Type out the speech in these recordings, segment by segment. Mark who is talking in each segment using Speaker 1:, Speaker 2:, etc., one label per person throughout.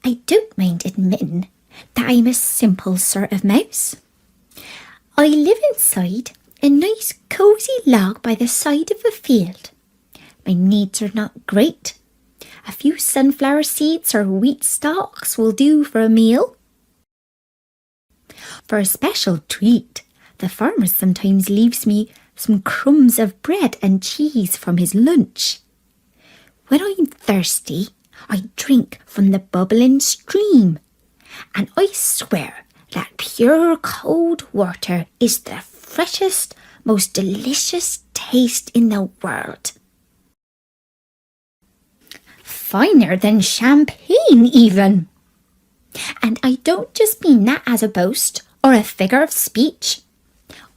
Speaker 1: I don't mind admitting that I'm a simple sort of mouse. I live inside a nice cosy log by the side of a field. My needs are not great. A few sunflower seeds or wheat stalks will do for a meal. For a special treat, the farmer sometimes leaves me some crumbs of bread and cheese from his lunch. When I'm thirsty, I drink from the bubbling stream, and I swear that pure cold water is the freshest, most delicious taste in the world. Finer than champagne, even. And I don't just mean that as a boast or a figure of speech.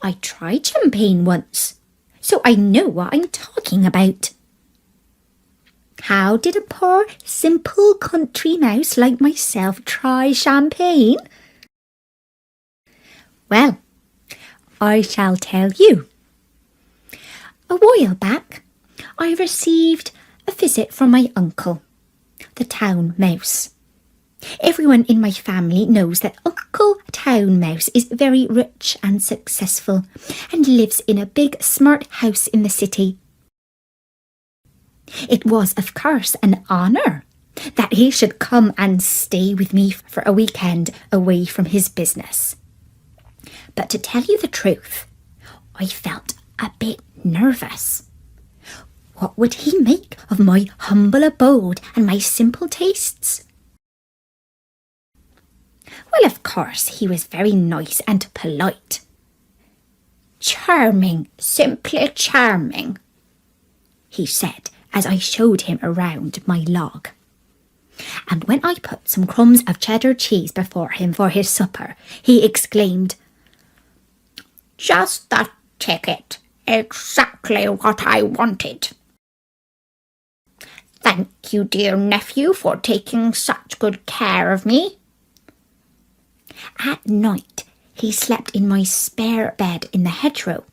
Speaker 1: I tried champagne once, so I know what I'm talking about. How did a poor, simple country mouse like myself try champagne? Well, I shall tell you. A while back, I received a visit from my uncle, the town mouse. Everyone in my family knows that Uncle Town Mouse is very rich and successful and lives in a big, smart house in the city. It was, of course, an honour that he should come and stay with me for a weekend away from his business. But to tell you the truth, I felt a bit nervous. What would he make of my humble abode and my simple tastes? Well, of course, he was very nice and polite. Charming, simply charming, he said as I showed him around my log. And when I put some crumbs of cheddar cheese before him for his supper, he exclaimed, "Just the ticket, exactly what I wanted. Thank you, dear nephew, for taking such good care of me." At night, he slept in my spare bed in the hedgerow,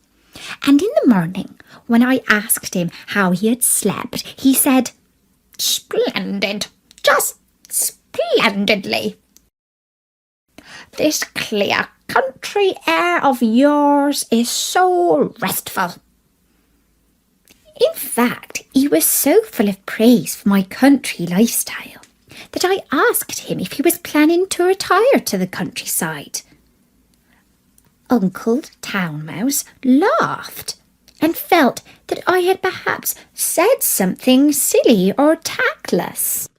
Speaker 1: and in the morning, when I asked him how he had slept, he said, "Splendid, just splendidly. This clear country air of yours is so restful." In fact, he was so full of praise for my country lifestyle that I asked him if he was planning to retire to the countryside. Uncle Town Mouse laughed and felt that I had perhaps said something silly or tactless.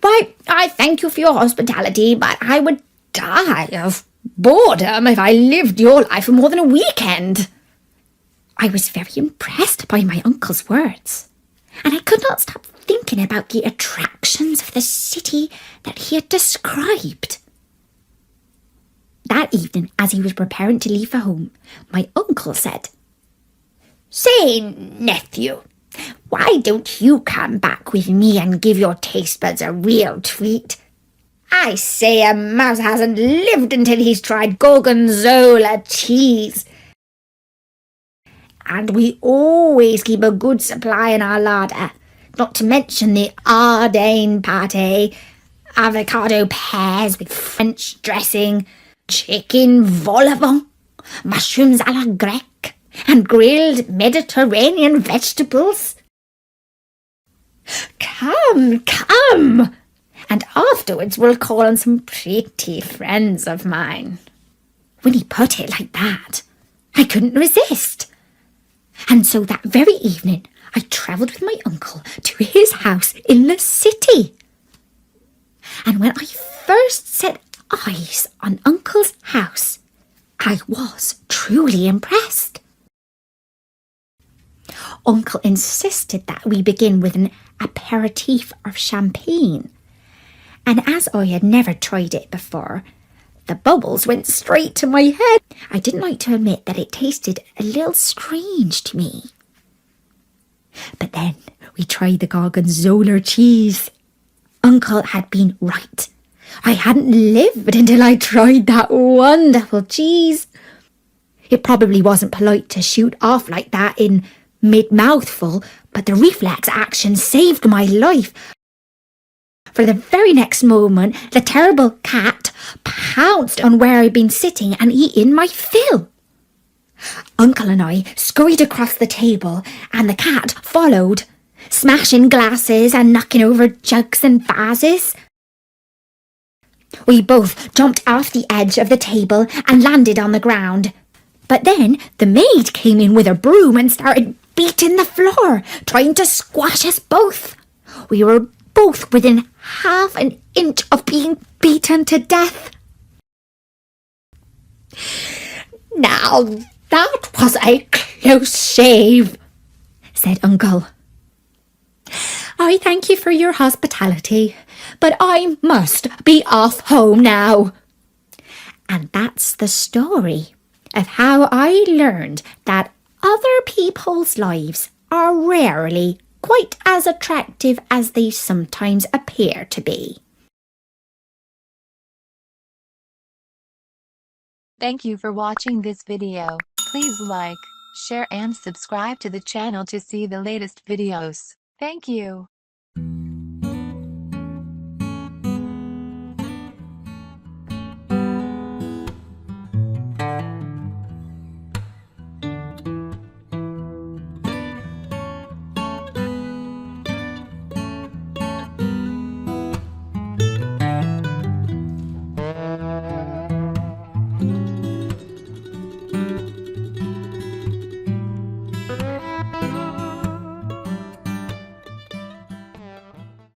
Speaker 1: "Why, I thank you for your hospitality, but I would die of boredom if I lived your life for more than a weekend." I was very impressed by my uncle's words, and I could not stop thinking about the attractions of the city that he had described. That evening, as he was preparing to leave for home, my uncle said, "Say, nephew, why don't you come back with me and give your taste buds a real treat? I say a mouse hasn't lived until he's tried gorgonzola cheese. And we always keep a good supply in our larder, not to mention the Ardennes pâté, avocado pears with French dressing, chicken vol au vent, mushrooms à la grecque, and grilled Mediterranean vegetables. Come, come, and afterwards we'll call on some pretty friends of mine." When he put it like that, I couldn't resist. And so that very evening, I travelled with my uncle to his house in the city. And when I first set eyes on Uncle's house, I was truly impressed. Uncle insisted that we begin with an aperitif of champagne, and as I had never tried it before, the bubbles went straight to my head. I didn't like to admit that it tasted a little strange to me. But then we tried the gorgonzola cheese. Uncle had been right. I hadn't lived until I tried that wonderful cheese. It probably wasn't polite to shoot off like that in mid-mouthful, but the reflex action saved my life. For the very next moment, the terrible cat pounced on where I'd been sitting and eaten my fill. Uncle and I scurried across the table, and the cat followed, smashing glasses and knocking over jugs and vases. We both jumped off the edge of the table and landed on the ground. But then the maid came in with a broom and started beating the floor, trying to squash us both. We were both within half an inch of being beaten to death. "Now that was a close shave," said Uncle. "I thank you for your hospitality, but I must be off home now." And that's the story of how I learned that other people's lives are rarely quite as attractive as they sometimes appear to be.
Speaker 2: Thank you for watching this video. Please like, share and subscribe to the channel to see the latest videos. Thank you.